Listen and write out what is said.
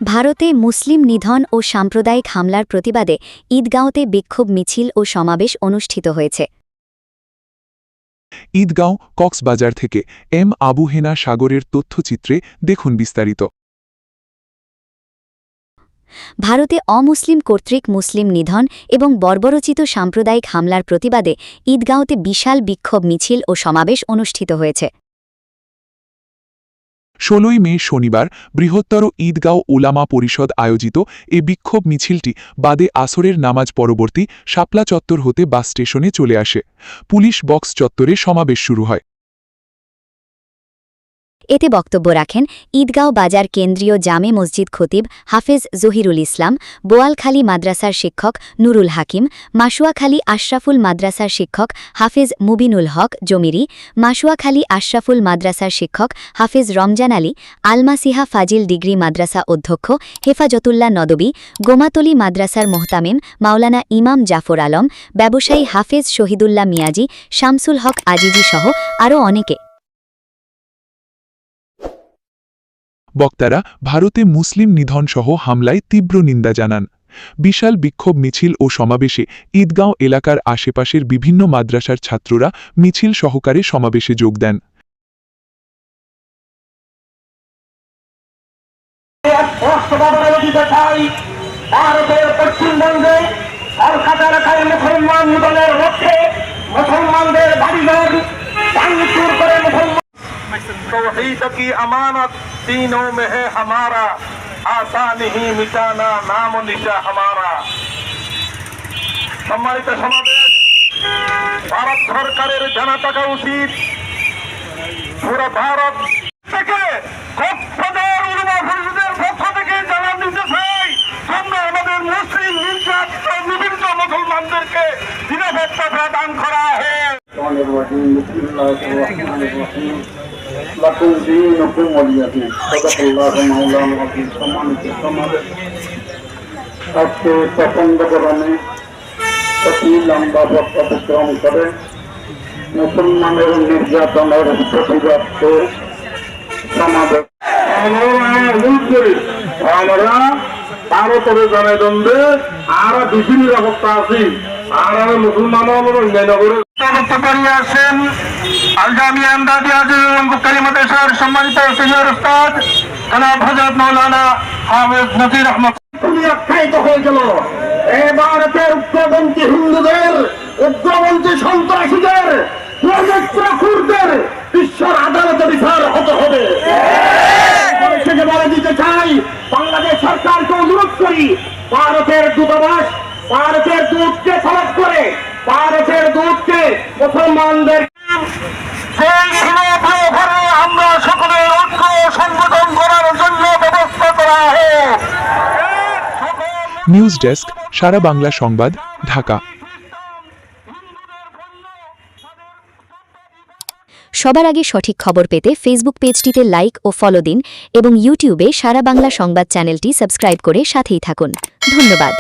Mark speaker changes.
Speaker 1: ভারতে মুসলিম নিধন ও সাম্প্রদায়িক হামলার প্রতিবাদে ঈদগাঁওতে বিক্ষোভ মিছিল ও সমাবেশ অনুষ্ঠিত হয়েছে।
Speaker 2: ঈদগাঁও কক্সবাজার থেকে এম আবু হেনা সাগরের তথ্যচিত্রে দেখুন বিস্তারিত।
Speaker 1: ভারতে অমুসলিম কর্তৃক মুসলিম নিধন এবং বর্বরোচিত সাম্প্রদায়িক হামলার প্রতিবাদে ঈদগাঁওতে বিশাল বিক্ষোভ মিছিল ও সমাবেশ অনুষ্ঠিত হয়েছে।
Speaker 2: ১৬ মে শনিবার বৃহত্তর ঈদগাঁও উলামা পরিষদ আয়োজিত এ বিক্ষোভ মিছিলটি বাদে আসরের নামাজ পরবর্তী শাপলা চত্বর হতে বাস স্টেশনে চলে আসে। পুলিশ বক্স চত্বরে সমাবেশ শুরু হয়।
Speaker 1: এতে বক্তব্য রাখেন ঈদগাঁও বাজার কেন্দ্রীয় জামে মসজিদ খতিব হাফেজ জহিরুল ইসলাম, বোয়ালখালী মাদ্রাসার শিক্ষক নুরুল হাকিম, মাসুয়াখালী আশরাফুল মাদ্রাসার শিক্ষক হাফেজ মুবিনুল হক জমিরি, মাসুয়াখালী আশরাফুল মাদ্রাসার শিক্ষক হাফেজ রমজান আলী, আলমাসিহা ফাজিল ডিগ্রি মাদ্রাসা অধ্যক্ষ হেফাজতুল্লাহ নদবী, গোমাতলি মাদ্রাসার মোহতামিম মাওলানা ইমাম জাফর আলম, ব্যবসায়ী হাফেজ শহীদুল্লাহ মিয়াজি, শামসুল হক আজিজি সহ আরও অনেকে।
Speaker 2: বক্তারা ভারতে মুসলিম নিধনসহ হামলায় তীব্র নিন্দা জানান। বিশাল বিক্ষোভ মিছিল ও সমাবেশে ঈদগাঁও এলাকার আশেপাশের বিভিন্ন মাদ্রাসার ছাত্ররা মিছিল সহকারে সমাবেশে যোগ দেন।
Speaker 3: ভারতের পশ্চিমবঙ্গে মুসলমানদের বাড়িঘর ভাঙচুর করে तौहीद की अमानत तीनों में है हमारा, आशा नहीं मिटाना नाम निशा हमारा। सम्मानित समावेश, भारत सरकारेर জানা থাকা উচিত পুরো ভারত থেকে কক্সবাজার উলামা পরিষদের পক্ষ থেকে জানান দিতে চাই, আমরা আমাদের মুসলিম নির্যাতিত বিভিন্ন মুসলমানদেরকে নিরাপত্তা প্রদান করা হয়।
Speaker 4: আজকে প্রচন্ড গরমে অতি লম্বা পথ অতিক্রম করে মুসলমানের নির্যাতনের প্রতিবাদ সমাবেশ আমরা ভারতের জনগণে আরো বেশি নিরাপত্তা আছি আর মুসলমান আসেন আলজামিয়া আমদাদি কালিমাতের সম্মানিত সিনিয়র উস্তাদ জনাব হযরত মাওলানা হাফেজ নজির আহমদ আখ্যায়িত হয়ে গেল। এই ভারতের উগ্রপন্থী হিন্দুদের, উগ্রপন্থী সন্ত্রাসীদের, কুকুরদের বিশ্বর আদালতে বিচার হতে হবে। সেটা বলে দিতে চাই, বাংলাদেশ সরকারকে অনুরোধ করি, ভারতের দূতাবাস ভারতের দূতকে তলব করে ভারতের দূতকে মুসলমানদের আমরা সকলের ঐক্য সংগঠন করার জন্য ব্যবস্থা করা হোক।
Speaker 2: নিউজ ডেস্ক, সারা বাংলা সংবাদ, ঢাকা।
Speaker 1: সবার আগে সঠিক খবর পেতে ফেসবুক পেজটিতে লাইক ও ফলো দিন এবং ইউটিউবে সারা বাংলা সংবাদ চ্যানেলটি সাবস্ক্রাইব করে সাথেই থাকুন। ধন্যবাদ।